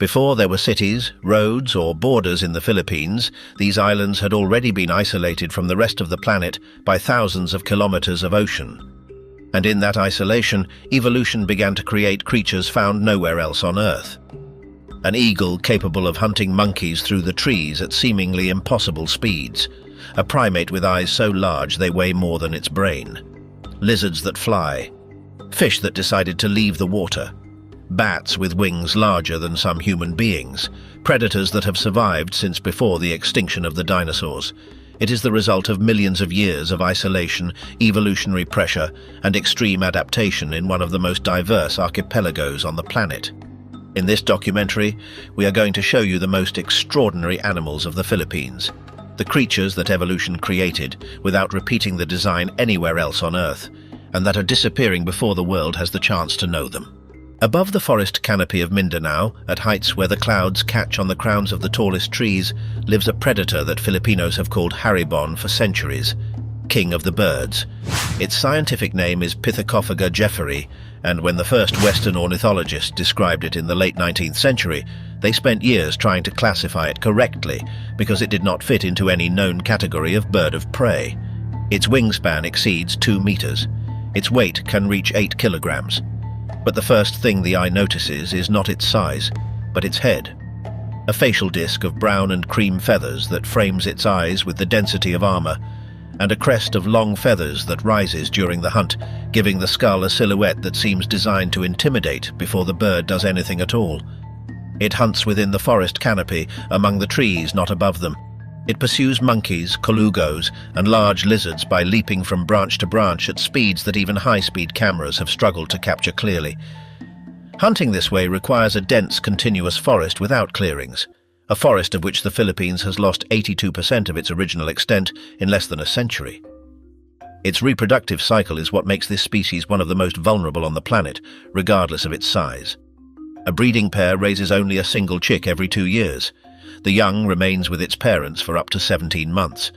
Before there were cities, roads, or borders in the Philippines, these islands had already been isolated from the rest of the planet by thousands of kilometers of ocean. And in that isolation, evolution began to create creatures found nowhere else on Earth. An eagle capable of hunting monkeys through the trees at seemingly impossible speeds. A primate with eyes so large they weigh more than its brain. Lizards that fly. Fish that decided to leave the water. Bats with wings larger than some human beings. Predators that have survived since before the extinction of the dinosaurs. It is the result of millions of years of isolation, evolutionary pressure, and extreme adaptation in one of the most diverse archipelagos on the planet. In this documentary, we are going to show you the most extraordinary animals of the Philippines, the creatures that evolution created without repeating the design anywhere else on Earth, and that are disappearing before the world has the chance to know them. Above the forest canopy of Mindanao, at heights where the clouds catch on the crowns of the tallest trees, lives a predator that Filipinos have called haribon for centuries, king of the birds. Its scientific name is Pithecofaga jefferi, and when the first Western ornithologists described it in the late 19th century, they spent years trying to classify it correctly because it did not fit into any known category of bird of prey. Its wingspan exceeds 2 meters. Its weight can reach 8 kilograms. But the first thing the eye notices is not its size, but its head. A facial disc of brown and cream feathers that frames its eyes with the density of armor, and a crest of long feathers that rises during the hunt, giving the skull a silhouette that seems designed to intimidate before the bird does anything at all. It hunts within the forest canopy, among the trees, not above them. It pursues monkeys, colugos, and large lizards by leaping from branch to branch at speeds that even high-speed cameras have struggled to capture clearly. Hunting this way requires a dense, continuous forest without clearings, a forest of which the Philippines has lost 82% of its original extent in less than a century. Its reproductive cycle is what makes this species one of the most vulnerable on the planet, regardless of its size. A breeding pair raises only a single chick every 2 years. The young remains with its parents for up to 17 months.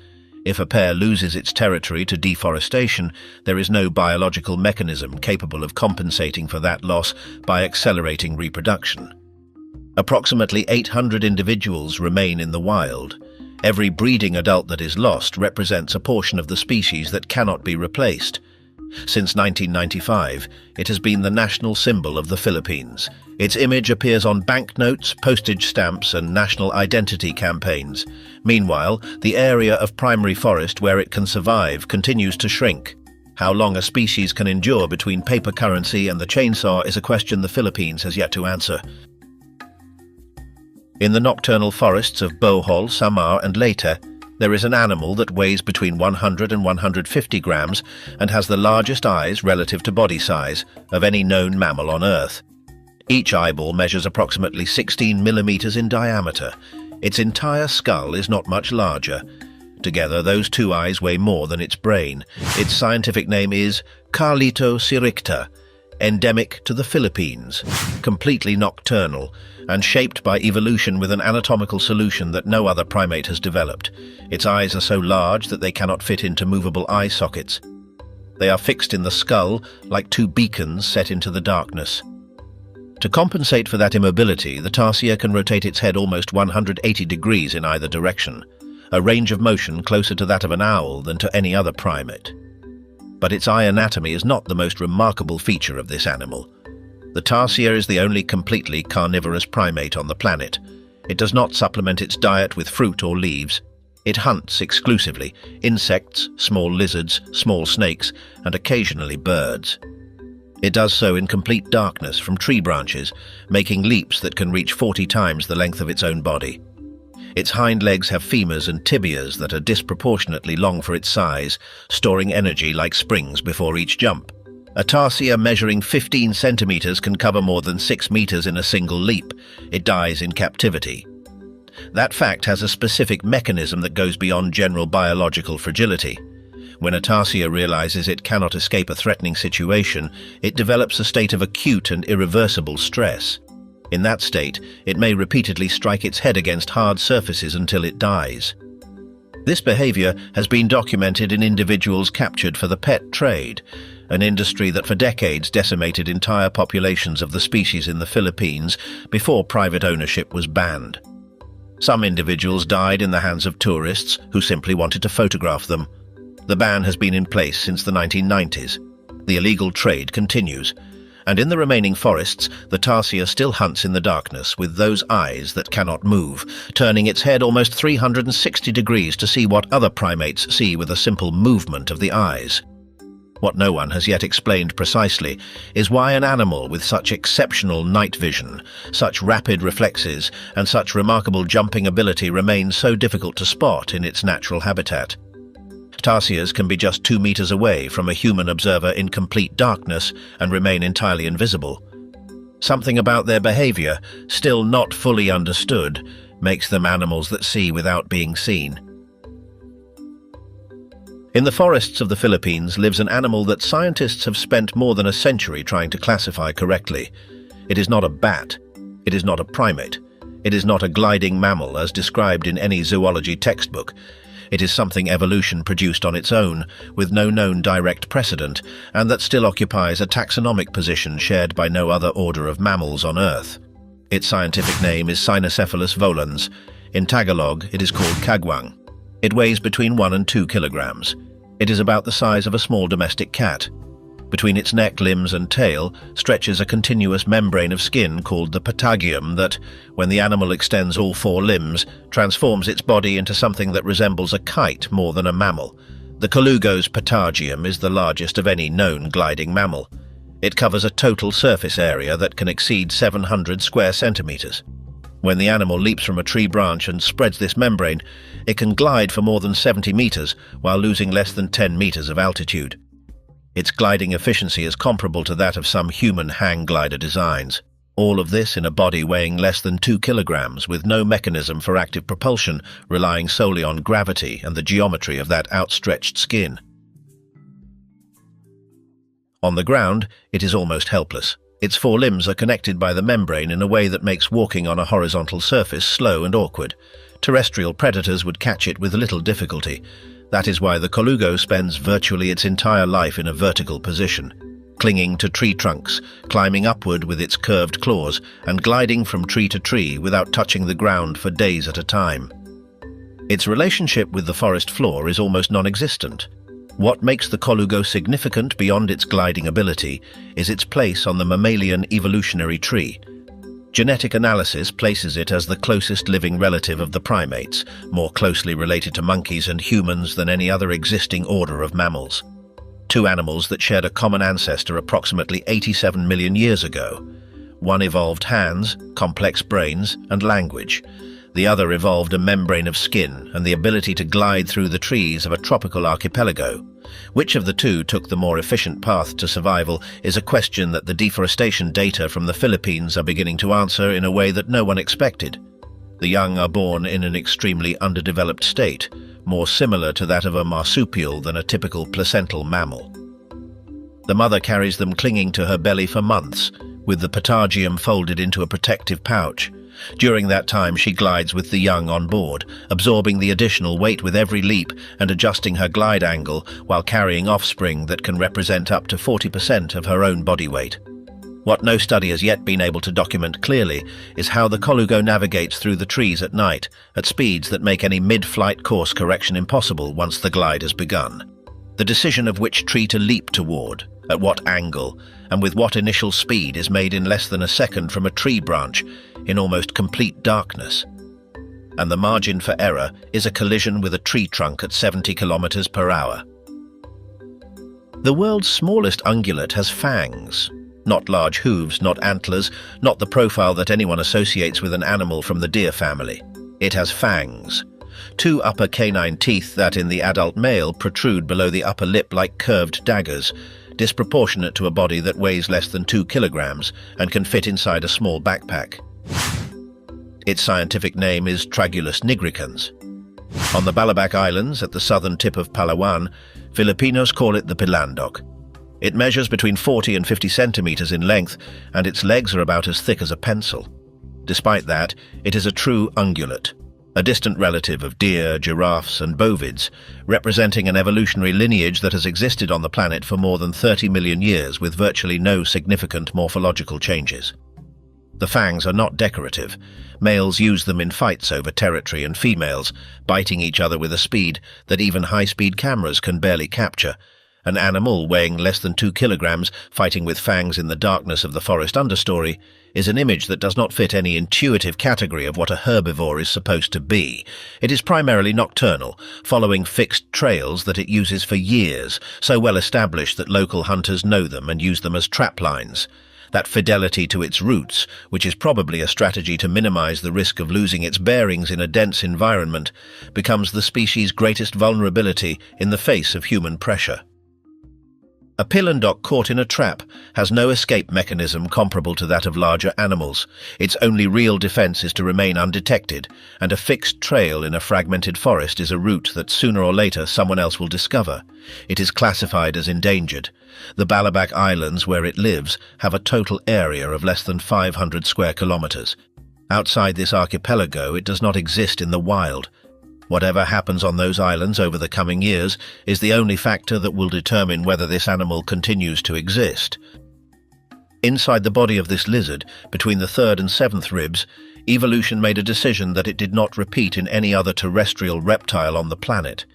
If a pair loses its territory to deforestation, there is no biological mechanism capable of compensating for that loss by accelerating reproduction. Approximately 800 individuals remain in the wild. Every breeding adult that is lost represents a portion of the species that cannot be replaced. Since 1995, it has been the national symbol of the Philippines. Its image appears on banknotes, postage stamps, and national identity campaigns. Meanwhile, the area of primary forest where it can survive continues to shrink. How long a species can endure between paper currency and the chainsaw is a question the Philippines has yet to answer. In the nocturnal forests of Bohol, Samar, and Leyte, there is an animal that weighs between 100 and 150 grams and has the largest eyes relative to body size of any known mammal on Earth. Each eyeball measures approximately 16 millimeters in diameter. Its entire skull is not much larger. Together, those 2 eyes weigh more than its brain. Its scientific name is Carlito siricta, endemic to the Philippines, completely nocturnal, and shaped by evolution with an anatomical solution that no other primate has developed. Its eyes are so large that they cannot fit into movable eye sockets. They are fixed in the skull like 2 beacons set into the darkness. To compensate for that immobility, the tarsier can rotate its head almost 180 degrees in either direction, a range of motion closer to that of an owl than to any other primate. But its eye anatomy is not the most remarkable feature of this animal. The tarsier is the only completely carnivorous primate on the planet. It does not supplement its diet with fruit or leaves. It hunts exclusively insects, small lizards, small snakes, and occasionally birds. It does so in complete darkness from tree branches, making leaps that can reach 40 times the length of its own body. Its hind legs have femurs and tibias that are disproportionately long for its size, storing energy like springs before each jump. A tarsier measuring 15 centimeters can cover more than 6 meters in a single leap. It dies in captivity. That fact has a specific mechanism that goes beyond general biological fragility. When a tarsier realizes it cannot escape a threatening situation, it develops a state of acute and irreversible stress. In that state, it may repeatedly strike its head against hard surfaces until it dies. This behavior has been documented in individuals captured for the pet trade, an industry that for decades decimated entire populations of the species in the Philippines before private ownership was banned. Some individuals died in the hands of tourists who simply wanted to photograph them. The ban has been in place since the 1990s. The illegal trade continues, and in the remaining forests, the tarsier still hunts in the darkness with those eyes that cannot move, turning its head almost 360 degrees to see what other primates see with a simple movement of the eyes. What no one has yet explained precisely is why an animal with such exceptional night vision, such rapid reflexes, and such remarkable jumping ability remains so difficult to spot in its natural habitat. Tarsiers can be just 2 meters away from a human observer in complete darkness and remain entirely invisible. Something about their behavior, still not fully understood, makes them animals that see without being seen. In the forests of the Philippines lives an animal that scientists have spent more than a century trying to classify correctly. It is not a bat. It is not a primate. It is not a gliding mammal as described in any zoology textbook. It is something evolution produced on its own, with no known direct precedent, and that still occupies a taxonomic position shared by no other order of mammals on Earth. Its scientific name is Cynocephalus volans. In Tagalog, it is called kagwang. It weighs between 1 and 2 kilograms. It is about the size of a small domestic cat. Between its neck, limbs and tail stretches a continuous membrane of skin called the patagium that, when the animal extends all 4 limbs, transforms its body into something that resembles a kite more than a mammal. The colugo's patagium is the largest of any known gliding mammal. It covers a total surface area that can exceed 700 square centimeters. When the animal leaps from a tree branch and spreads this membrane, it can glide for more than 70 meters while losing less than 10 meters of altitude. Its gliding efficiency is comparable to that of some human hang glider designs. All of this in a body weighing less than 2 kilograms with no mechanism for active propulsion, relying solely on gravity and the geometry of that outstretched skin. On the ground, it is almost helpless. Its 4 limbs are connected by the membrane in a way that makes walking on a horizontal surface slow and awkward. Terrestrial predators would catch it with little difficulty. That is why the colugo spends virtually its entire life in a vertical position, clinging to tree trunks, climbing upward with its curved claws, and gliding from tree to tree without touching the ground for days at a time. Its relationship with the forest floor is almost non-existent. What makes the colugo significant beyond its gliding ability is its place on the mammalian evolutionary tree. Genetic analysis places it as the closest living relative of the primates, more closely related to monkeys and humans than any other existing order of mammals. 2 animals that shared a common ancestor approximately 87 million years ago. One evolved hands, complex brains, and language. The other evolved a membrane of skin and the ability to glide through the trees of a tropical archipelago. Which of the 2 took the more efficient path to survival is a question that the deforestation data from the Philippines are beginning to answer in a way that no one expected. The young are born in an extremely underdeveloped state, more similar to that of a marsupial than a typical placental mammal. The mother carries them clinging to her belly for months, with the patagium folded into a protective pouch. During that time, she glides with the young on board, absorbing the additional weight with every leap and adjusting her glide angle while carrying offspring that can represent up to 40% of her own body weight. What no study has yet been able to document clearly is how the colugo navigates through the trees at night, at speeds that make any mid-flight course correction impossible once the glide has begun. The decision of which tree to leap toward, at what angle, and with what initial speed is made in less than a second from a tree branch, in almost complete darkness. And the margin for error is a collision with a tree trunk at 70 kilometers per hour. The world's smallest ungulate has fangs. Not large hooves, not antlers, not the profile that anyone associates with an animal from the deer family. It has fangs. 2 upper canine teeth that in the adult male protrude below the upper lip like curved daggers, disproportionate to a body that weighs less than 2 kilograms and can fit inside a small backpack. Its scientific name is Tragulus nigricans. On the Balabac Islands, at the southern tip of Palawan, Filipinos call it the pilandok. It measures between 40 and 50 centimeters in length, and its legs are about as thick as a pencil. Despite that, it is a true ungulate. a distant relative of deer, giraffes, and bovids, representing an evolutionary lineage that has existed on the planet for more than 30 million years with virtually no significant morphological changes. The fangs are not decorative. Males use them in fights over territory and females, biting each other with a speed that even high-speed cameras can barely capture. An animal weighing less than 2 kilograms fighting with fangs in the darkness of the forest understory is an image that does not fit any intuitive category of what a herbivore is supposed to be. It is primarily nocturnal, following fixed trails that it uses for years, so well established that local hunters know them and use them as trap lines. That fidelity to its roots, which is probably a strategy to minimize the risk of losing its bearings in a dense environment, becomes the species' greatest vulnerability in the face of human pressure. A pillion caught in a trap has no escape mechanism comparable to that of larger animals. Its only real defense is to remain undetected, and a fixed trail in a fragmented forest is a route that sooner or later someone else will discover. It is classified as endangered. The Balabac Islands where it lives have a total area of less than 500 square kilometers. Outside this archipelago, it does not exist in the wild. Whatever happens on those islands over the coming years is the only factor that will determine whether this animal continues to exist. Inside the body of this lizard, between the 3rd and 7th ribs, evolution made a decision that it did not repeat in any other terrestrial reptile on the planet.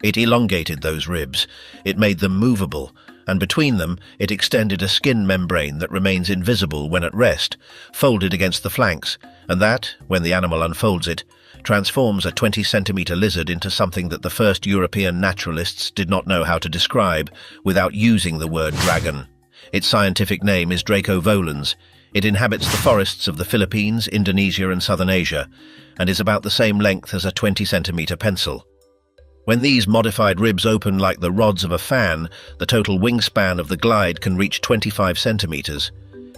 It elongated those ribs, it made them movable, and between them it extended a skin membrane that remains invisible when at rest, folded against the flanks, and that, when the animal unfolds it, transforms a 20-centimeter lizard into something that the first European naturalists did not know how to describe without using the word dragon. Its scientific name is Draco volans. It inhabits the forests of the Philippines, Indonesia, and southern Asia, and is about the same length as a 20-centimeter pencil. When these modified ribs open like the rods of a fan, the total wingspan of the glide can reach 25 centimeters.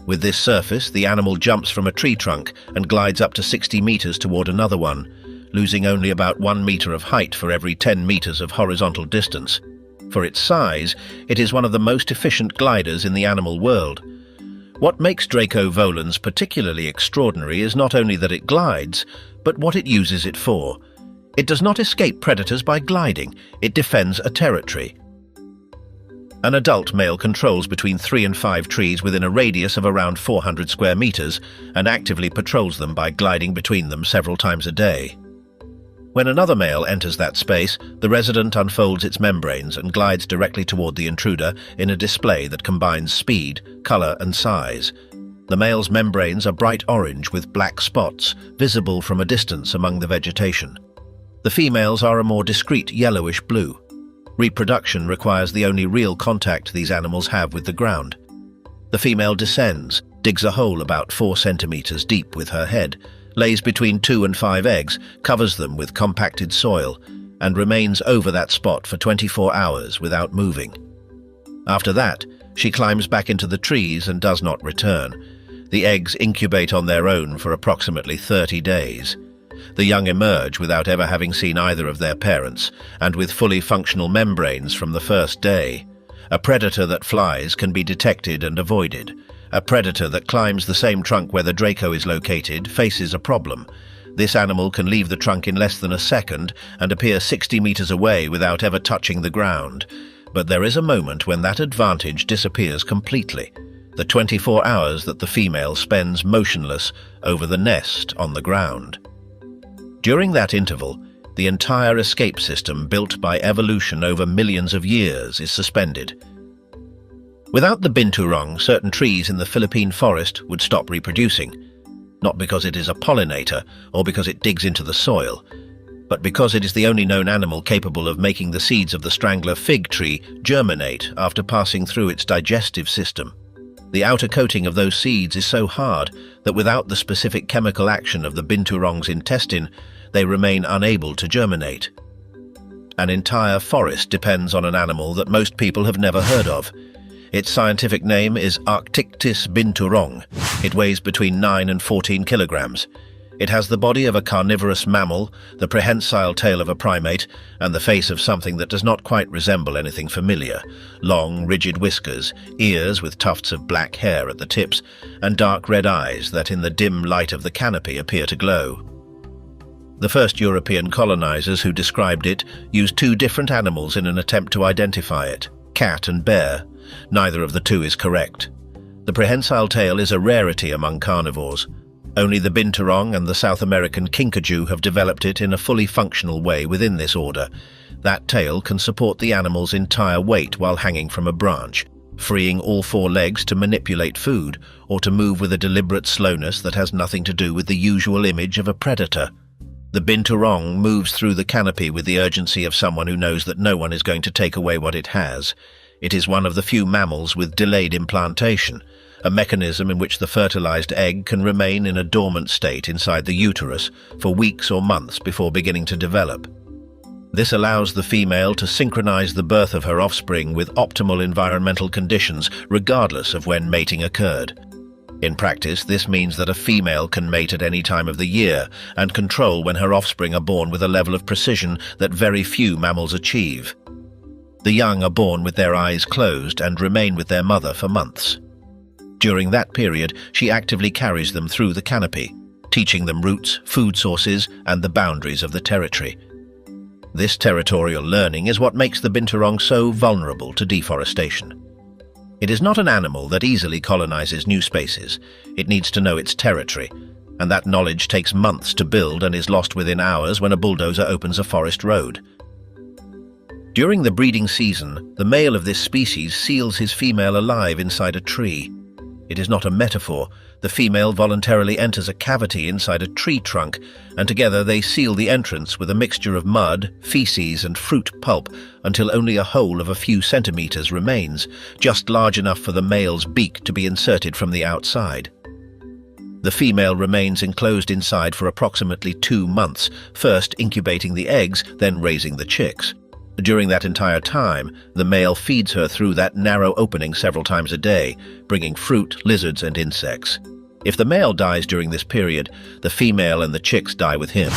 With this surface, the animal jumps from a tree trunk and glides up to 60 meters toward another one, losing only about 1 meter of height for every 10 meters of horizontal distance. For its size, it is one of the most efficient gliders in the animal world. What makes Draco volans particularly extraordinary is not only that it glides, but what it uses it for. It does not escape predators by gliding, it defends a territory. An adult male controls between 3 and 5 trees within a radius of around 400 square meters and actively patrols them by gliding between them several times a day. When another male enters that space, the resident unfolds its membranes and glides directly toward the intruder in a display that combines speed, color, and size. The male's membranes are bright orange with black spots, visible from a distance among the vegetation. The females are a more discreet yellowish blue. Reproduction requires the only real contact these animals have with the ground. The female descends, digs a hole about 4 centimeters deep with her head, lays between 2 and 5 eggs, covers them with compacted soil, and remains over that spot for 24 hours without moving. After that, she climbs back into the trees and does not return. The eggs incubate on their own for approximately 30 days. The young emerge without ever having seen either of their parents, and with fully functional membranes from the first day. A predator that flies can be detected and avoided. A predator that climbs the same trunk where the Draco is located faces a problem. This animal can leave the trunk in less than a second and appear 60 meters away without ever touching the ground. But there is a moment when that advantage disappears completely. The 24 hours that the female spends motionless over the nest on the ground. During that interval, the entire escape system built by evolution over millions of years is suspended. Without the binturong, certain trees in the Philippine forest would stop reproducing, not because it is a pollinator or because it digs into the soil, but because it is the only known animal capable of making the seeds of the strangler fig tree germinate after passing through its digestive system. The outer coating of those seeds is so hard that without the specific chemical action of the binturong's intestine, they remain unable to germinate. An entire forest depends on an animal that most people have never heard of. Its scientific name is Archipelago binturong. It weighs between 9 and 14 kilograms. It has the body of a carnivorous mammal, the prehensile tail of a primate, and the face of something that does not quite resemble anything familiar. Long, rigid whiskers, ears with tufts of black hair at the tips, and dark red eyes that in the dim light of the canopy appear to glow. The first European colonizers who described it used two different animals in an attempt to identify it: cat and bear. Neither of the two is correct. The prehensile tail is a rarity among carnivores. Only the binturong and the South American kinkajou have developed it in a fully functional way within this order. That tail can support the animal's entire weight while hanging from a branch, freeing all four legs to manipulate food or to move with a deliberate slowness that has nothing to do with the usual image of a predator. The binturong moves through the canopy with the urgency of someone who knows that no one is going to take away what it has. It is one of the few mammals with delayed implantation, a mechanism in which the fertilized egg can remain in a dormant state inside the uterus for weeks or months before beginning to develop. This allows the female to synchronize the birth of her offspring with optimal environmental conditions, regardless of when mating occurred. In practice, this means that a female can mate at any time of the year and control when her offspring are born with a level of precision that very few mammals achieve. The young are born with their eyes closed and remain with their mother for months. During that period, she actively carries them through the canopy, teaching them routes, food sources, and the boundaries of the territory. This territorial learning is what makes the binturong so vulnerable to deforestation. It is not an animal that easily colonizes new spaces. It needs to know its territory, and that knowledge takes months to build and is lost within hours when a bulldozer opens a forest road. During the breeding season, the male of this species seals his female alive inside a tree. It is not a metaphor. The female voluntarily enters a cavity inside a tree trunk, and together they seal the entrance with a mixture of mud, feces, and fruit pulp until only a hole of a few centimeters remains, just large enough for the male's beak to be inserted from the outside. The female remains enclosed inside for approximately 2 months, first incubating the eggs, then raising the chicks. During that entire time, the male feeds her through that narrow opening several times a day, bringing fruit, lizards, and insects. If the male dies during this period, the female and the chicks die with him.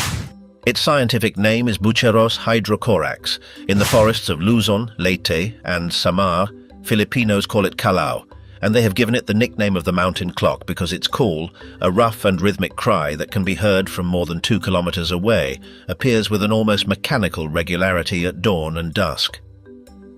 Its scientific name is Buceros hydrocorax. In the forests of Luzon, Leyte, and Samar, Filipinos call it kalau, and they have given it the nickname of the mountain clock because its call, a rough and rhythmic cry that can be heard from more than 2 kilometers away, appears with an almost mechanical regularity at dawn and dusk.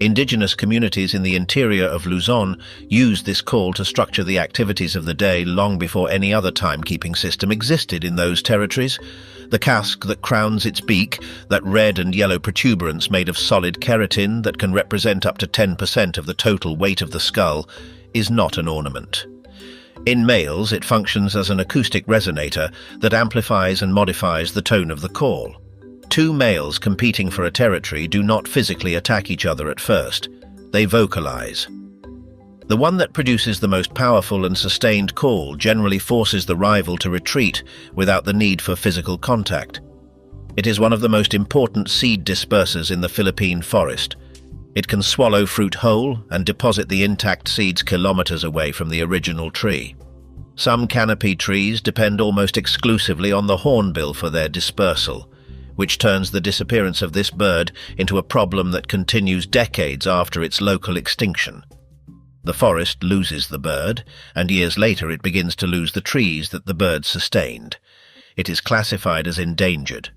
Indigenous communities in the interior of Luzon used this call to structure the activities of the day long before any other timekeeping system existed in those territories. The casque that crowns its beak, that red and yellow protuberance made of solid keratin that can represent up to 10% of the total weight of the skull, is not an ornament. In males, it functions as an acoustic resonator that amplifies and modifies the tone of the call. 2 males competing for a territory do not physically attack each other at first. They vocalize. The one that produces the most powerful and sustained call generally forces the rival to retreat without the need for physical contact. It is one of the most important seed dispersers in the Philippine forest. It can swallow fruit whole and deposit the intact seeds kilometers away from the original tree. Some canopy trees depend almost exclusively on the hornbill for their dispersal, which turns the disappearance of this bird into a problem that continues decades after its local extinction. The forest loses the bird, and years later it begins to lose the trees that the bird sustained. It is classified as endangered.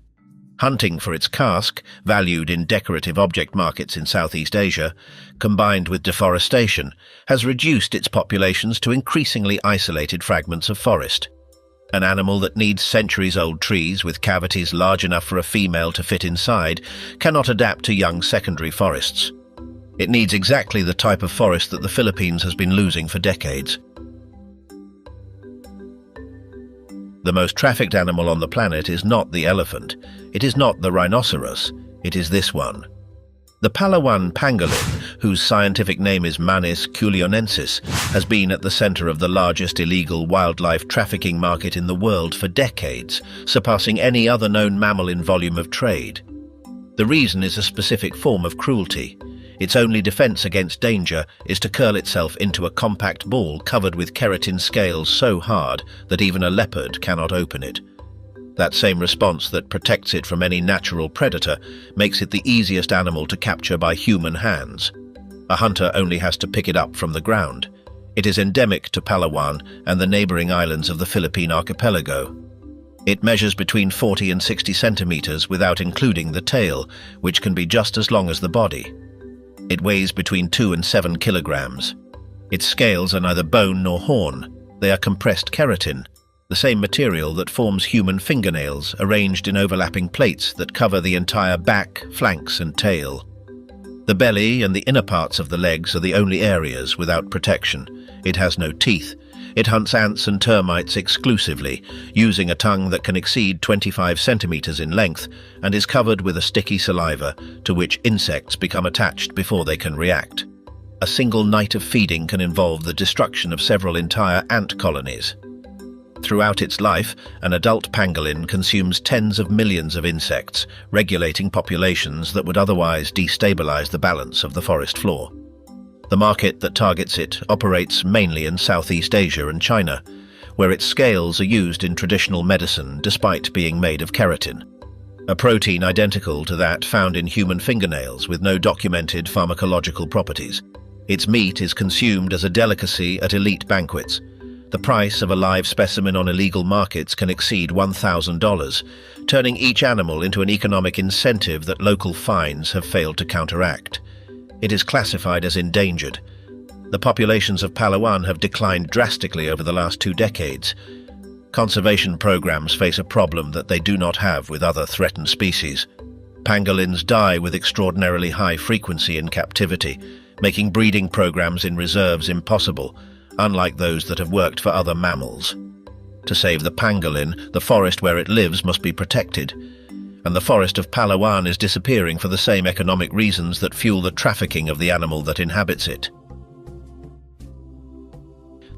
Hunting for its casque, valued in decorative object markets in Southeast Asia, combined with deforestation, has reduced its populations to increasingly isolated fragments of forest. An animal that needs centuries-old trees with cavities large enough for a female to fit inside cannot adapt to young secondary forests. It needs exactly the type of forest that the Philippines has been losing for decades. The most trafficked animal on the planet is not the elephant. It is not the rhinoceros. It is this one. The Palawan pangolin, whose scientific name is Manis culionensis, has been at the center of the largest illegal wildlife trafficking market in the world for decades, surpassing any other known mammal in volume of trade. The reason is a specific form of cruelty. Its only defense against danger is to curl itself into a compact ball covered with keratin scales so hard that even a leopard cannot open it. That same response that protects it from any natural predator makes it the easiest animal to capture by human hands. A hunter only has to pick it up from the ground. It is endemic to Palawan and the neighboring islands of the Philippine archipelago. It measures between 40 and 60 centimeters without including the tail, which can be just as long as the body. It weighs between 2 and 7 kilograms. Its scales are neither bone nor horn. They are compressed keratin, the same material that forms human fingernails arranged in overlapping plates that cover the entire back, flanks and tail. The belly and the inner parts of the legs are the only areas without protection. It has no teeth. It hunts ants and termites exclusively, using a tongue that can exceed 25 centimeters in length and is covered with a sticky saliva to which insects become attached before they can react. A single night of feeding can involve the destruction of several entire ant colonies. Throughout its life, an adult pangolin consumes tens of millions of insects, regulating populations that would otherwise destabilize the balance of the forest floor. The market that targets it operates mainly in Southeast Asia and China, where its scales are used in traditional medicine despite being made of keratin, a protein identical to that found in human fingernails with no documented pharmacological properties. Its meat is consumed as a delicacy at elite banquets. The price of a live specimen on illegal markets can exceed $1,000, turning each animal into an economic incentive that local fines have failed to counteract. It is classified as endangered. The populations of Palawan have declined drastically over the last 2 decades. Conservation programs face a problem that they do not have with other threatened species. Pangolins die with extraordinarily high frequency in captivity, making breeding programs in reserves impossible, unlike those that have worked for other mammals. To save the pangolin, the forest where it lives must be protected, and the forest of Palawan is disappearing for the same economic reasons that fuel the trafficking of the animal that inhabits it.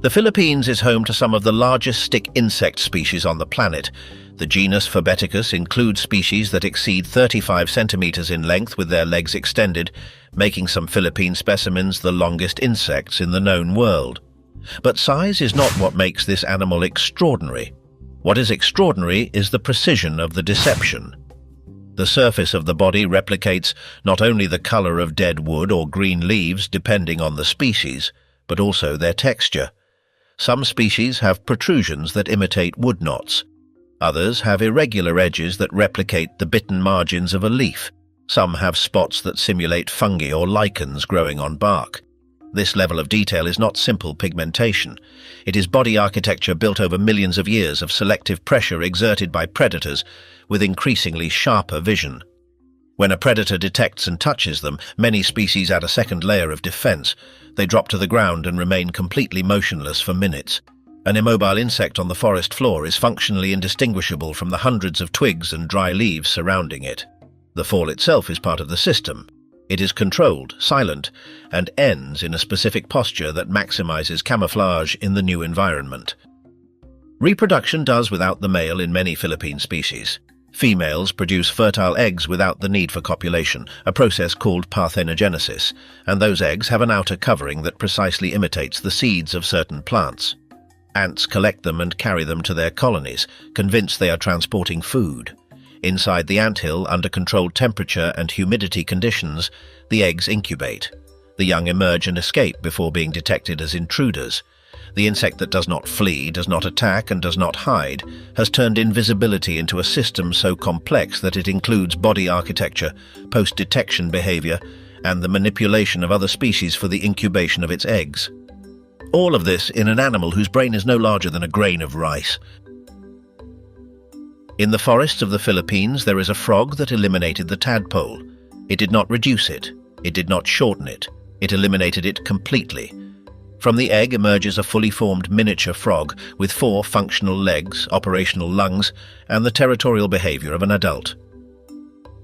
The Philippines is home to some of the largest stick insect species on the planet. The genus Phobeticus includes species that exceed 35 centimeters in length with their legs extended, making some Philippine specimens the longest insects in the known world. But size is not what makes this animal extraordinary. What is extraordinary is the precision of the deception. The surface of the body replicates not only the color of dead wood or green leaves depending on the species, but also their texture. Some species have protrusions that imitate wood knots. Others have irregular edges that replicate the bitten margins of a leaf. Some have spots that simulate fungi or lichens growing on bark. This level of detail is not simple pigmentation. It is body architecture built over millions of years of selective pressure exerted by predators with increasingly sharper vision. When a predator detects and touches them, many species add a second layer of defense. They drop to the ground and remain completely motionless for minutes. An immobile insect on the forest floor is functionally indistinguishable from the hundreds of twigs and dry leaves surrounding it. The fall itself is part of the system. It is controlled, silent, and ends in a specific posture that maximizes camouflage in the new environment. Reproduction does without the male in many Philippine species. Females produce fertile eggs without the need for copulation, a process called parthenogenesis, and those eggs have an outer covering that precisely imitates the seeds of certain plants. Ants collect them and carry them to their colonies, convinced they are transporting food. Inside the anthill, under controlled temperature and humidity conditions, the eggs incubate. The young emerge and escape before being detected as intruders. The insect that does not flee, does not attack, and does not hide has turned invisibility into a system so complex that it includes body architecture, post-detection behavior, and the manipulation of other species for the incubation of its eggs. All of this in an animal whose brain is no larger than a grain of rice. In the forests of the Philippines, there is a frog that eliminated the tadpole. It did not reduce it. It did not shorten it. It eliminated it completely. From the egg emerges a fully formed miniature frog with 4 functional legs, operational lungs, and the territorial behavior of an adult.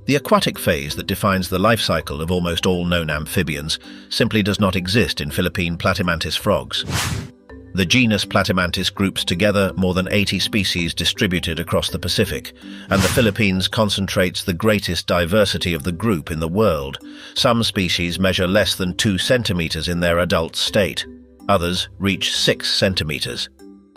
The aquatic phase that defines the life cycle of almost all known amphibians simply does not exist in Philippine platymantis frogs. The genus Platymantis groups together more than 80 species distributed across the Pacific, and the Philippines concentrates the greatest diversity of the group in the world. Some species measure less than 2 centimeters in their adult state. Others reach 6 centimeters.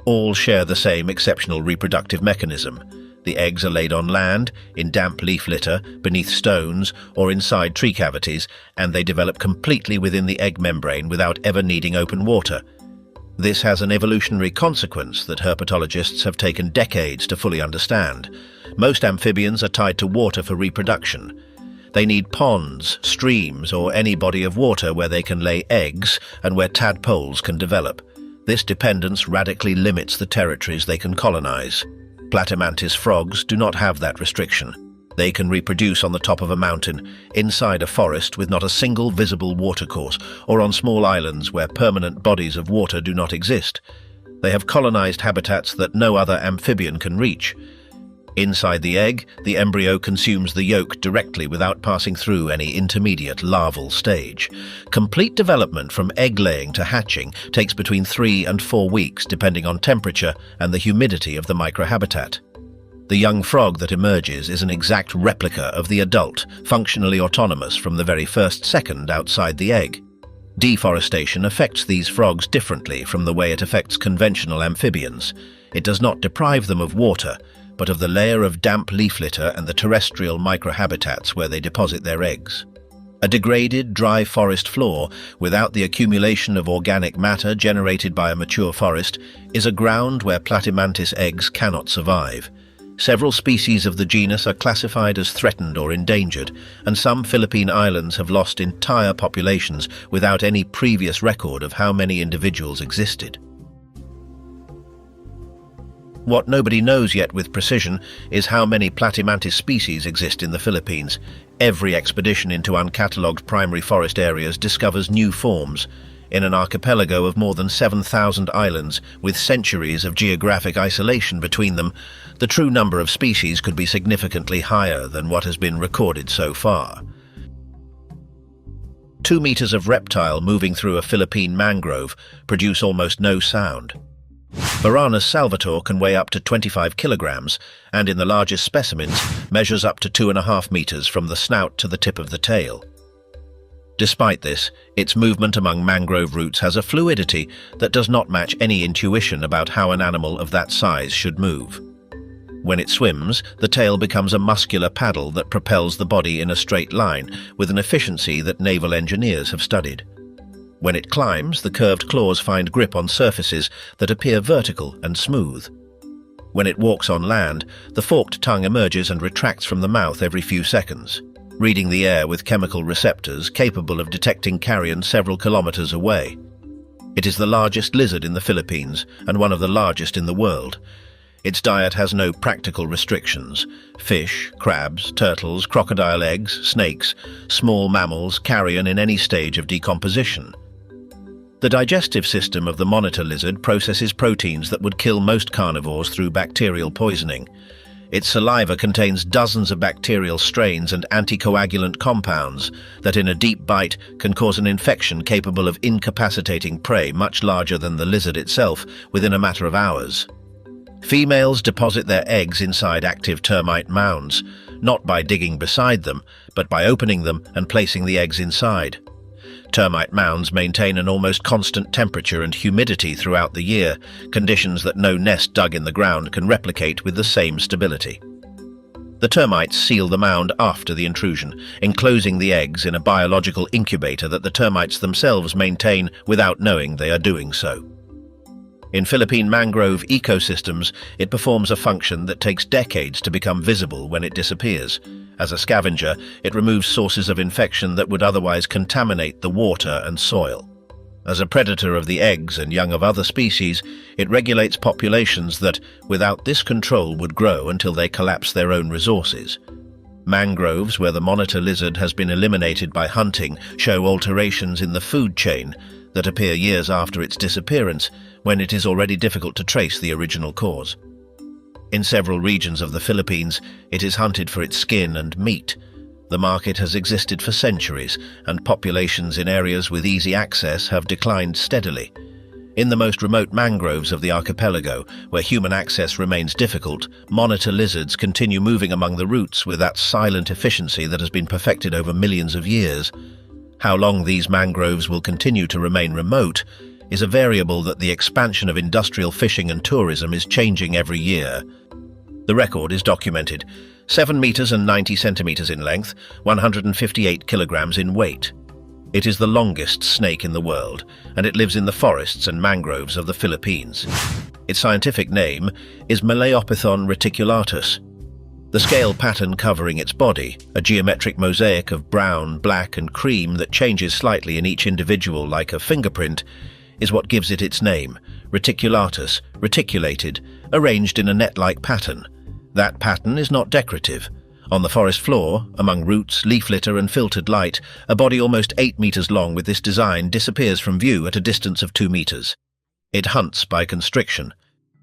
All share the same exceptional reproductive mechanism. The eggs are laid on land, in damp leaf litter, beneath stones, or inside tree cavities, and they develop completely within the egg membrane without ever needing open water. This has an evolutionary consequence that herpetologists have taken decades to fully understand. Most amphibians are tied to water for reproduction. They need ponds, streams, or any body of water where they can lay eggs and where tadpoles can develop. This dependence radically limits the territories they can colonize. Platymantis frogs do not have that restriction. They can reproduce on the top of a mountain, inside a forest with not a single visible watercourse, or on small islands where permanent bodies of water do not exist. They have colonized habitats that no other amphibian can reach. Inside the egg, the embryo consumes the yolk directly without passing through any intermediate larval stage. Complete development from egg-laying to hatching takes between 3 and 4 weeks, depending on temperature and the humidity of the microhabitat. The young frog that emerges is an exact replica of the adult, functionally autonomous from the very first second outside the egg. Deforestation affects these frogs differently from the way it affects conventional amphibians. It does not deprive them of water, but of the layer of damp leaf litter and the terrestrial microhabitats where they deposit their eggs. A degraded, dry forest floor, without the accumulation of organic matter generated by a mature forest, is a ground where platymantis eggs cannot survive. Several species of the genus are classified as threatened or endangered, and some Philippine islands have lost entire populations without any previous record of how many individuals existed. What nobody knows yet with precision is how many platymantis species exist in the Philippines. Every expedition into uncatalogued primary forest areas discovers new forms. In an archipelago of more than 7,000 islands, with centuries of geographic isolation between them, the true number of species could be significantly higher than what has been recorded so far. 2 meters of reptile moving through a Philippine mangrove produce almost no sound. Varanus salvator can weigh up to 25 kilograms and, in the largest specimens, measures up to 2.5 meters from the snout to the tip of the tail. Despite this, its movement among mangrove roots has a fluidity that does not match any intuition about how an animal of that size should move. When it swims, the tail becomes a muscular paddle that propels the body in a straight line with an efficiency that naval engineers have studied. When it climbs, the curved claws find grip on surfaces that appear vertical and smooth. When it walks on land, the forked tongue emerges and retracts from the mouth every few seconds, reading the air with chemical receptors capable of detecting carrion several kilometers away. It is the largest lizard in the Philippines and one of the largest in the world. Its diet has no practical restrictions. Fish, crabs, turtles, crocodile eggs, snakes, small mammals, carrion in any stage of decomposition. The digestive system of the monitor lizard processes proteins that would kill most carnivores through bacterial poisoning. Its saliva contains dozens of bacterial strains and anticoagulant compounds that in a deep bite can cause an infection capable of incapacitating prey much larger than the lizard itself within a matter of hours. Females deposit their eggs inside active termite mounds, not by digging beside them, but by opening them and placing the eggs inside. Termite mounds maintain an almost constant temperature and humidity throughout the year, conditions that no nest dug in the ground can replicate with the same stability. The termites seal the mound after the intrusion, enclosing the eggs in a biological incubator that the termites themselves maintain without knowing they are doing so. In Philippine mangrove ecosystems, it performs a function that takes decades to become visible when it disappears. As a scavenger, it removes sources of infection that would otherwise contaminate the water and soil. As a predator of the eggs and young of other species, it regulates populations that, without this control, would grow until they collapse their own resources. Mangroves, where the monitor lizard has been eliminated by hunting, show alterations in the food chain that appear years after its disappearance, when it is already difficult to trace the original cause. In several regions of the Philippines, it is hunted for its skin and meat. The market has existed for centuries, and populations in areas with easy access have declined steadily. In the most remote mangroves of the archipelago, where human access remains difficult, monitor lizards continue moving among the roots with that silent efficiency that has been perfected over millions of years. How long these mangroves will continue to remain remote is a variable that the expansion of industrial fishing and tourism is changing every year. The record is documented: 7 meters and 90 centimeters in length, 158 kilograms in weight. It is the longest snake in the world, and it lives in the forests and mangroves of the Philippines. Its scientific name is Malaopithon reticulatus. The scale pattern covering its body, a geometric mosaic of brown, black, and cream that changes slightly in each individual like a fingerprint, is what gives it its name, reticulatus, reticulated, arranged in a net-like pattern. That pattern is not decorative. On the forest floor, among roots, leaf litter, and filtered light, a body almost 8 meters long with this design disappears from view at a distance of 2 meters. It hunts by constriction.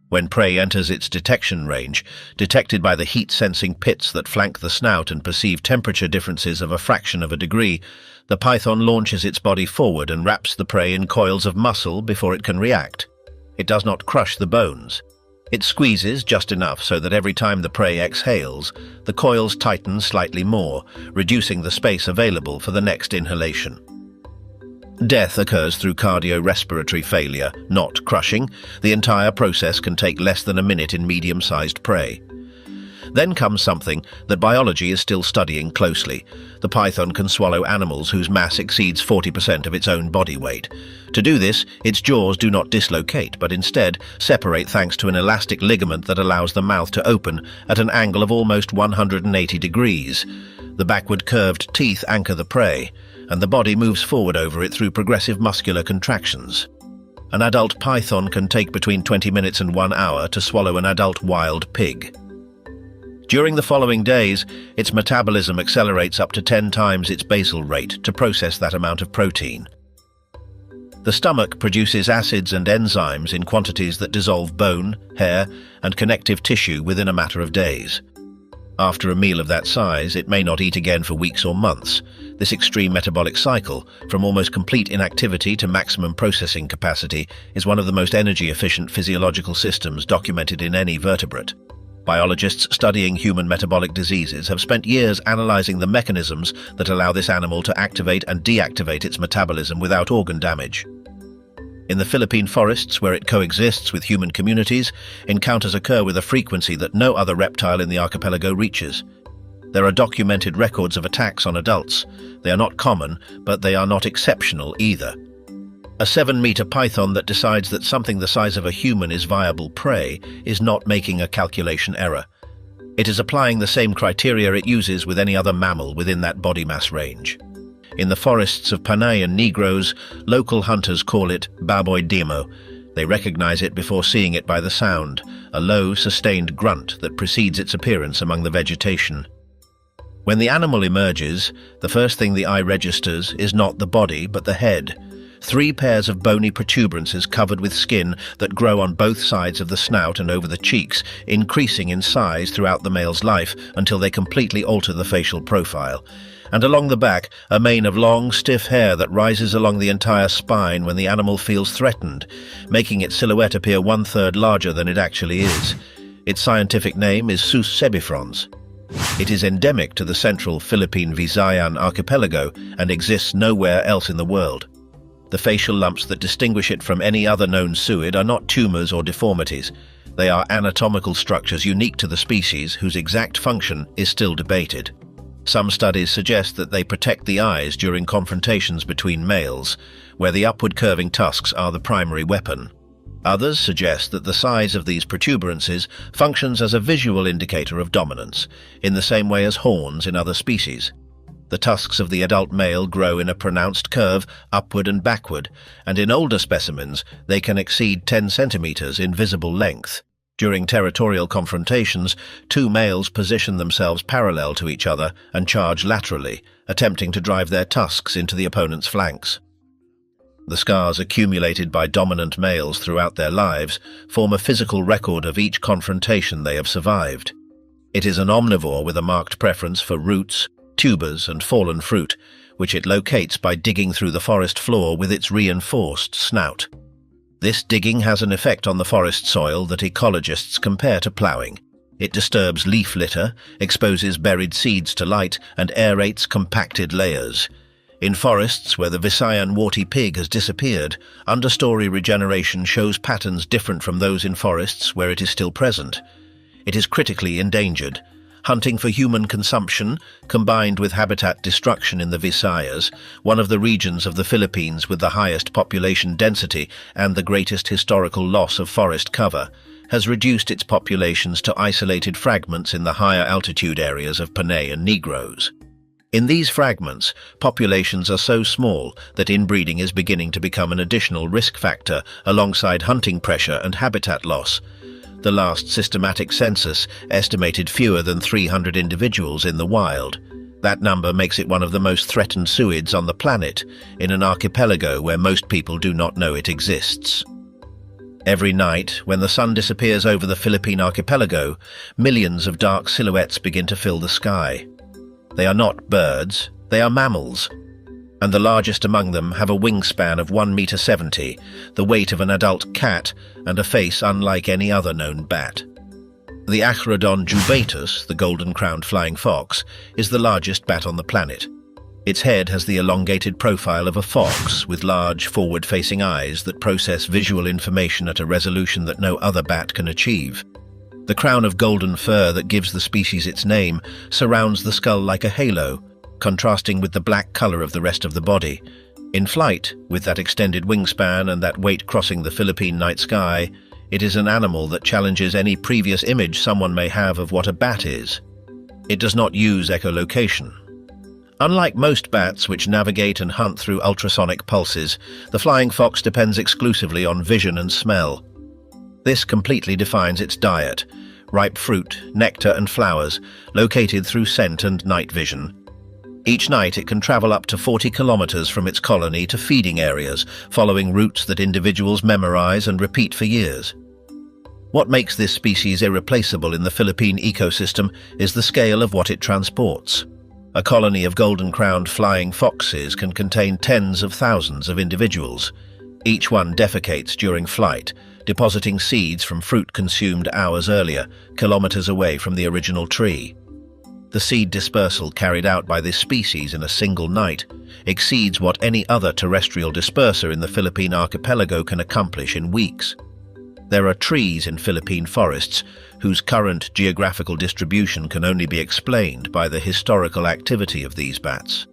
When prey enters its detection range, detected by the heat-sensing pits that flank the snout and perceive temperature differences of a fraction of a degree, the python launches its body forward and wraps the prey in coils of muscle before it can react. It does not crush the bones. It squeezes just enough so that every time the prey exhales, the coils tighten slightly more, reducing the space available for the next inhalation. Death occurs through cardiorespiratory failure, not crushing. The entire process can take less than a minute in medium-sized prey. Then comes something that biology is still studying closely. The python can swallow animals whose mass exceeds 40% of its own body weight. To do this, its jaws do not dislocate, but instead separate thanks to an elastic ligament that allows the mouth to open at an angle of almost 180 degrees. The backward curved teeth anchor the prey, and the body moves forward over it through progressive muscular contractions. An adult python can take between 20 minutes and 1 hour to swallow an adult wild pig. During the following days, its metabolism accelerates up to 10 times its basal rate to process that amount of protein. The stomach produces acids and enzymes in quantities that dissolve bone, hair, and connective tissue within a matter of days. After a meal of that size, it may not eat again for weeks or months. This extreme metabolic cycle, from almost complete inactivity to maximum processing capacity, is one of the most energy-efficient physiological systems documented in any vertebrate. Biologists studying human metabolic diseases have spent years analyzing the mechanisms that allow this animal to activate and deactivate its metabolism without organ damage. In the Philippine forests, where it coexists with human communities, encounters occur with a frequency that no other reptile in the archipelago reaches. There are documented records of attacks on adults. They are not common, but they are not exceptional either. A 7-meter python that decides that something the size of a human is viable prey is not making a calculation error. It is applying the same criteria it uses with any other mammal within that body mass range. In the forests of Panay and Negros, local hunters call it baboy demo. They recognize it before seeing it by the sound, a low, sustained grunt that precedes its appearance among the vegetation. When the animal emerges, the first thing the eye registers is not the body, but the head. 3 pairs of bony protuberances covered with skin that grow on both sides of the snout and over the cheeks, increasing in size throughout the male's life until they completely alter the facial profile. And along the back, a mane of long, stiff hair that rises along the entire spine when the animal feels threatened, making its silhouette appear 1/3 larger than it actually is. Its scientific name is Sus sebifrons. It is endemic to the central Philippine Visayan archipelago and exists nowhere else in the world. The facial lumps that distinguish it from any other known suid are not tumors or deformities. They are anatomical structures unique to the species whose exact function is still debated. Some studies suggest that they protect the eyes during confrontations between males, where the upward curving tusks are the primary weapon. Others suggest that the size of these protuberances functions as a visual indicator of dominance, in the same way as horns in other species. The tusks of the adult male grow in a pronounced curve upward and backward, and in older specimens they can exceed 10 centimeters in visible length. During territorial confrontations, 2 males position themselves parallel to each other and charge laterally, attempting to drive their tusks into the opponent's flanks. The scars accumulated by dominant males throughout their lives form a physical record of each confrontation they have survived. It is an omnivore with a marked preference for roots, tubers, and fallen fruit, which it locates by digging through the forest floor with its reinforced snout. This digging has an effect on the forest soil that ecologists compare to ploughing. It disturbs leaf litter, exposes buried seeds to light, and aerates compacted layers. In forests where the Visayan warty pig has disappeared, understory regeneration shows patterns different from those in forests where it is still present. It is critically endangered. Hunting for human consumption, combined with habitat destruction in the Visayas, one of the regions of the Philippines with the highest population density and the greatest historical loss of forest cover, has reduced its populations to isolated fragments in the higher altitude areas of Panay and Negros. In these fragments, populations are so small that inbreeding is beginning to become an additional risk factor alongside hunting pressure and habitat loss. The last systematic census estimated fewer than 300 individuals in the wild. That number makes it one of the most threatened suids on the planet, in an archipelago where most people do not know it exists. Every night, when the sun disappears over the Philippine archipelago, millions of dark silhouettes begin to fill the sky. They are not birds, they are mammals, and the largest among them have a wingspan of 1.70 meters, the weight of an adult cat, and a face unlike any other known bat. The Acrodon jubatus, the golden-crowned flying fox, is the largest bat on the planet. Its head has the elongated profile of a fox, with large, forward-facing eyes that process visual information at a resolution that no other bat can achieve. The crown of golden fur that gives the species its name surrounds the skull like a halo, contrasting with the black color of the rest of the body. In flight, with that extended wingspan and that weight crossing the Philippine night sky, it is an animal that challenges any previous image someone may have of what a bat is. It does not use echolocation. Unlike most bats which navigate and hunt through ultrasonic pulses, the flying fox depends exclusively on vision and smell. This completely defines its diet: ripe fruit, nectar and flowers, located through scent and night vision. Each night it can travel up to 40 kilometers from its colony to feeding areas, following routes that individuals memorize and repeat for years. What makes this species irreplaceable in the Philippine ecosystem is the scale of what it transports. A colony of golden-crowned flying foxes can contain tens of thousands of individuals. Each one defecates during flight, depositing seeds from fruit consumed hours earlier, kilometers away from the original tree. The seed dispersal carried out by this species in a single night exceeds what any other terrestrial disperser in the Philippine archipelago can accomplish in weeks. There are trees in Philippine forests whose current geographical distribution can only be explained by the historical activity of these bats.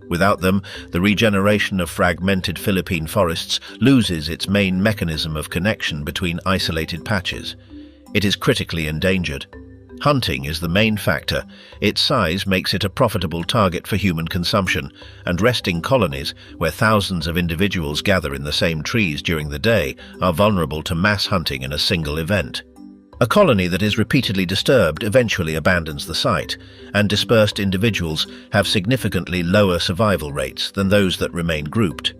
Without them, the regeneration of fragmented Philippine forests loses its main mechanism of connection between isolated patches. It is critically endangered. Hunting is the main factor. Its size makes it a profitable target for human consumption, and resting colonies, where thousands of individuals gather in the same trees during the day, are vulnerable to mass hunting in a single event. A colony that is repeatedly disturbed eventually abandons the site, and dispersed individuals have significantly lower survival rates than those that remain grouped.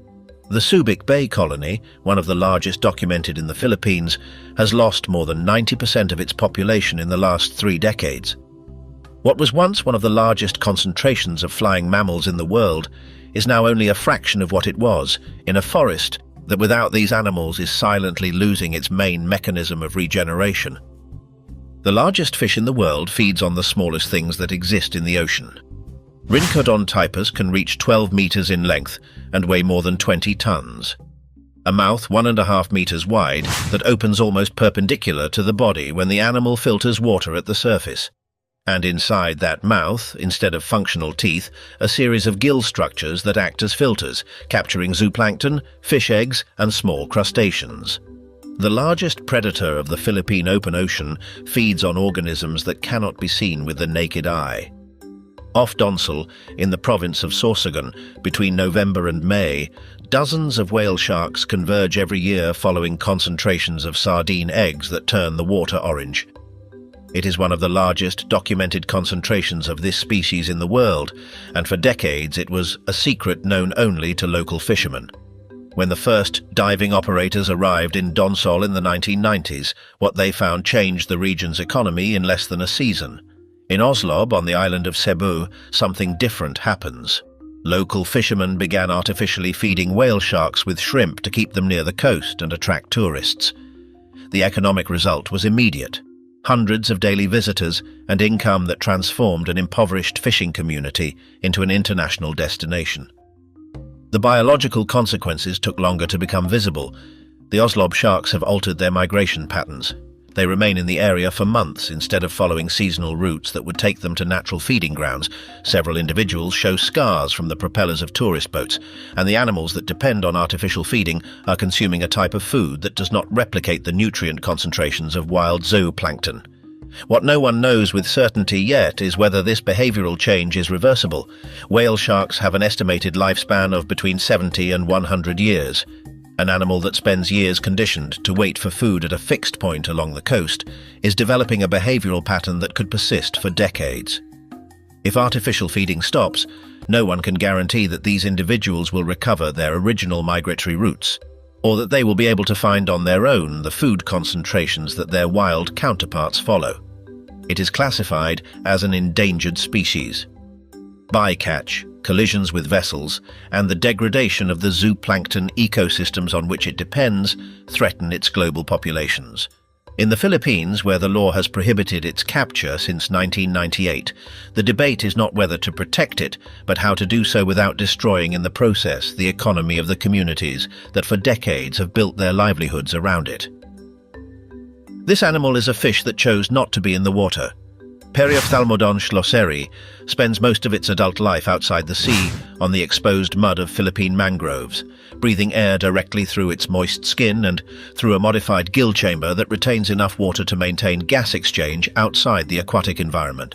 The Subic Bay colony, one of the largest documented in the Philippines, has lost more than 90% of its population in the last 3 decades. What was once one of the largest concentrations of flying mammals in the world is now only a fraction of what it was, in a forest that without these animals is silently losing its main mechanism of regeneration. The largest fish in the world feeds on the smallest things that exist in the ocean. Rhincodon typus can reach 12 meters in length and weigh more than 20 tons. A mouth 1.5 meters wide that opens almost perpendicular to the body when the animal filters water at the surface. And inside that mouth, instead of functional teeth, a series of gill structures that act as filters, capturing zooplankton, fish eggs, and small crustaceans. The largest predator of the Philippine open ocean feeds on organisms that cannot be seen with the naked eye. Off Donsol, in the province of Sorsogon, between November and May, dozens of whale sharks converge every year following concentrations of sardine eggs that turn the water orange. It is one of the largest documented concentrations of this species in the world, and for decades it was a secret known only to local fishermen. When the first diving operators arrived in Donsol in the 1990s, what they found changed the region's economy in less than a season. In Oslob, on the island of Cebu, something different happens. Local fishermen began artificially feeding whale sharks with shrimp to keep them near the coast and attract tourists. The economic result was immediate. Hundreds of daily visitors and income that transformed an impoverished fishing community into an international destination. The biological consequences took longer to become visible. The Oslob sharks have altered their migration patterns. They remain in the area for months instead of following seasonal routes that would take them to natural feeding grounds. Several individuals show scars from the propellers of tourist boats, and the animals that depend on artificial feeding are consuming a type of food that does not replicate the nutrient concentrations of wild zooplankton. What no one knows with certainty yet is whether this behavioral change is reversible. Whale sharks have an estimated lifespan of between 70 and 100 years. An animal that spends years conditioned to wait for food at a fixed point along the coast is developing a behavioral pattern that could persist for decades. If artificial feeding stops, no one can guarantee that these individuals will recover their original migratory routes, or that they will be able to find on their own the food concentrations that their wild counterparts follow. It is classified as an endangered species. Bycatch, collisions with vessels, and the degradation of the zooplankton ecosystems on which it depends threaten its global populations. In the Philippines, where the law has prohibited its capture since 1998, the debate is not whether to protect it, but how to do so without destroying in the process the economy of the communities that for decades have built their livelihoods around it. This animal is a fish that chose not to be in the water. Periophthalmodon schlosseri spends most of its adult life outside the sea on the exposed mud of Philippine mangroves, breathing air directly through its moist skin and through a modified gill chamber that retains enough water to maintain gas exchange outside the aquatic environment.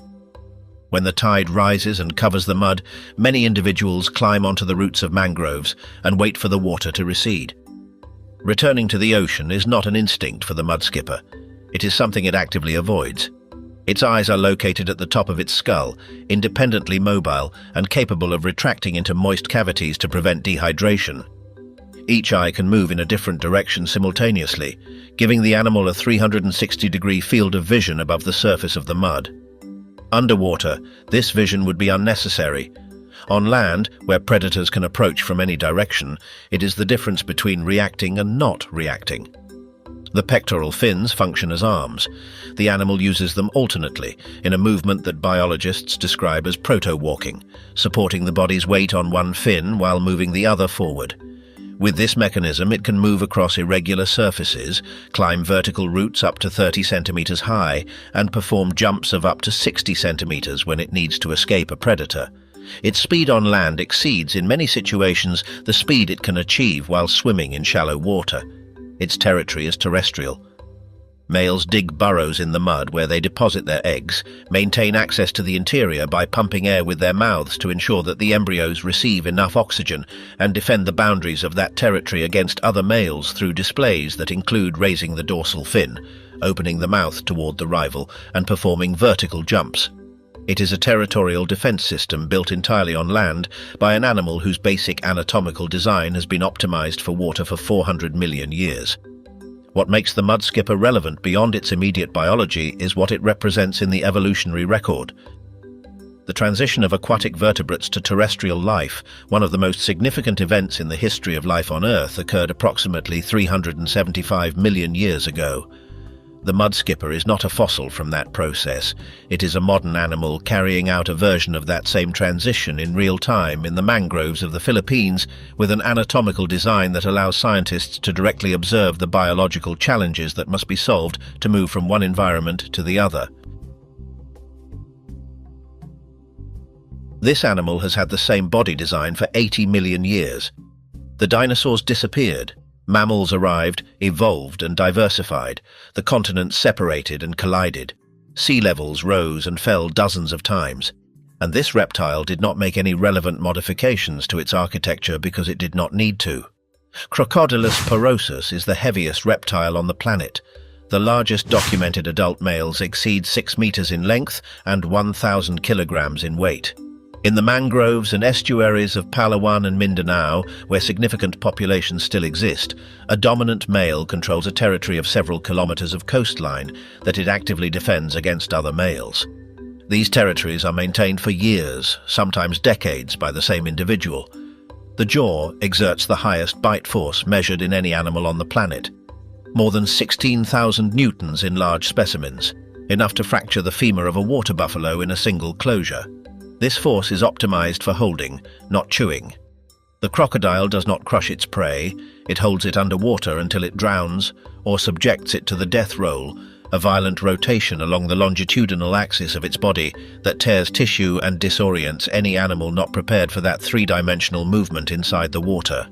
When the tide rises and covers the mud, many individuals climb onto the roots of mangroves and wait for the water to recede. Returning to the ocean is not an instinct for the mudskipper. It is something it actively avoids. Its eyes are located at the top of its skull, independently mobile and capable of retracting into moist cavities to prevent dehydration. Each eye can move in a different direction simultaneously, giving the animal a 360-degree field of vision above the surface of the mud. Underwater, this vision would be unnecessary. On land, where predators can approach from any direction, it is the difference between reacting and not reacting. The pectoral fins function as arms. The animal uses them alternately, in a movement that biologists describe as proto-walking, supporting the body's weight on one fin while moving the other forward. With this mechanism, it can move across irregular surfaces, climb vertical routes up to 30 centimeters high, and perform jumps of up to 60 centimeters when it needs to escape a predator. Its speed on land exceeds, in many situations, the speed it can achieve while swimming in shallow water. Its territory is terrestrial. Males dig burrows in the mud where they deposit their eggs, maintain access to the interior by pumping air with their mouths to ensure that the embryos receive enough oxygen, and defend the boundaries of that territory against other males through displays that include raising the dorsal fin, opening the mouth toward the rival, and performing vertical jumps. It is a territorial defense system built entirely on land by an animal whose basic anatomical design has been optimized for water for 400 million years. What makes the mudskipper relevant beyond its immediate biology is what it represents in the evolutionary record. The transition of aquatic vertebrates to terrestrial life, one of the most significant events in the history of life on Earth, occurred approximately 375 million years ago. The mudskipper is not a fossil from that process. It is a modern animal carrying out a version of that same transition in real time in the mangroves of the Philippines, with an anatomical design that allows scientists to directly observe the biological challenges that must be solved to move from one environment to the other. This animal has had the same body design for 80 million years. The dinosaurs disappeared. Mammals arrived, evolved and diversified. The continents separated and collided. Sea levels rose and fell dozens of times. And this reptile did not make any relevant modifications to its architecture because it did not need to. Crocodylus porosus is the heaviest reptile on the planet. The largest documented adult males exceed 6 meters in length and 1,000 kilograms in weight. In the mangroves and estuaries of Palawan and Mindanao, where significant populations still exist, a dominant male controls a territory of several kilometers of coastline that it actively defends against other males. These territories are maintained for years, sometimes decades, by the same individual. The jaw exerts the highest bite force measured in any animal on the planet. More than 16,000 newtons in large specimens, enough to fracture the femur of a water buffalo in a single closure. This force is optimized for holding, not chewing. The crocodile does not crush its prey, it holds it underwater until it drowns or subjects it to the death roll, a violent rotation along the longitudinal axis of its body that tears tissue and disorients any animal not prepared for that three-dimensional movement inside the water.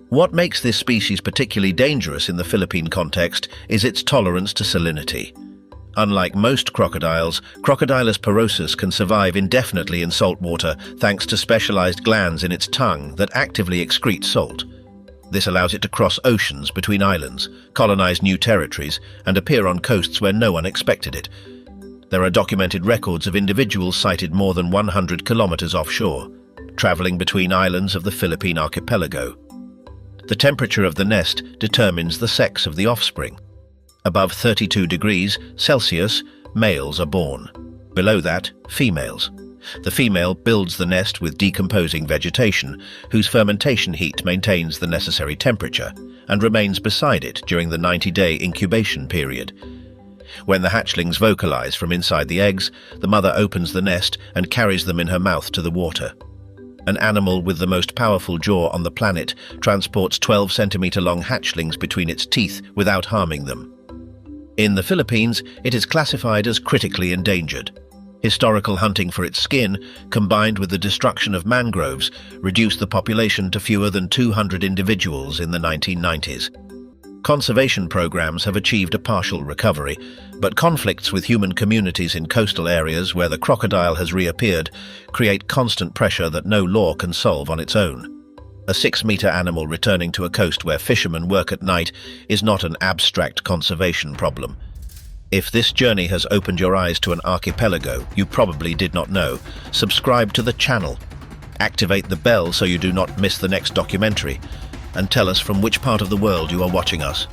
What makes this species particularly dangerous in the Philippine context is its tolerance to salinity. Unlike most crocodiles, Crocodylus porosus can survive indefinitely in salt water thanks to specialized glands in its tongue that actively excrete salt. This allows it to cross oceans between islands, colonize new territories, and appear on coasts where no one expected it. There are documented records of individuals sighted more than 100 kilometers offshore, traveling between islands of the Philippine archipelago. The temperature of the nest determines the sex of the offspring. Above 32 degrees Celsius, males are born. Below that, females. The female builds the nest with decomposing vegetation, whose fermentation heat maintains the necessary temperature, and remains beside it during the 90-day incubation period. When the hatchlings vocalize from inside the eggs, the mother opens the nest and carries them in her mouth to the water. An animal with the most powerful jaw on the planet transports 12-centimeter-long hatchlings between its teeth without harming them. In the Philippines, it is classified as critically endangered. Historical hunting for its skin, combined with the destruction of mangroves, reduced the population to fewer than 200 individuals in the 1990s. Conservation programs have achieved a partial recovery, but conflicts with human communities in coastal areas where the crocodile has reappeared create constant pressure that no law can solve on its own. A 6-meter animal returning to a coast where fishermen work at night is not an abstract conservation problem. If this journey has opened your eyes to an archipelago you probably did not know, subscribe to the channel, activate the bell so you do not miss the next documentary, and tell us from which part of the world you are watching us.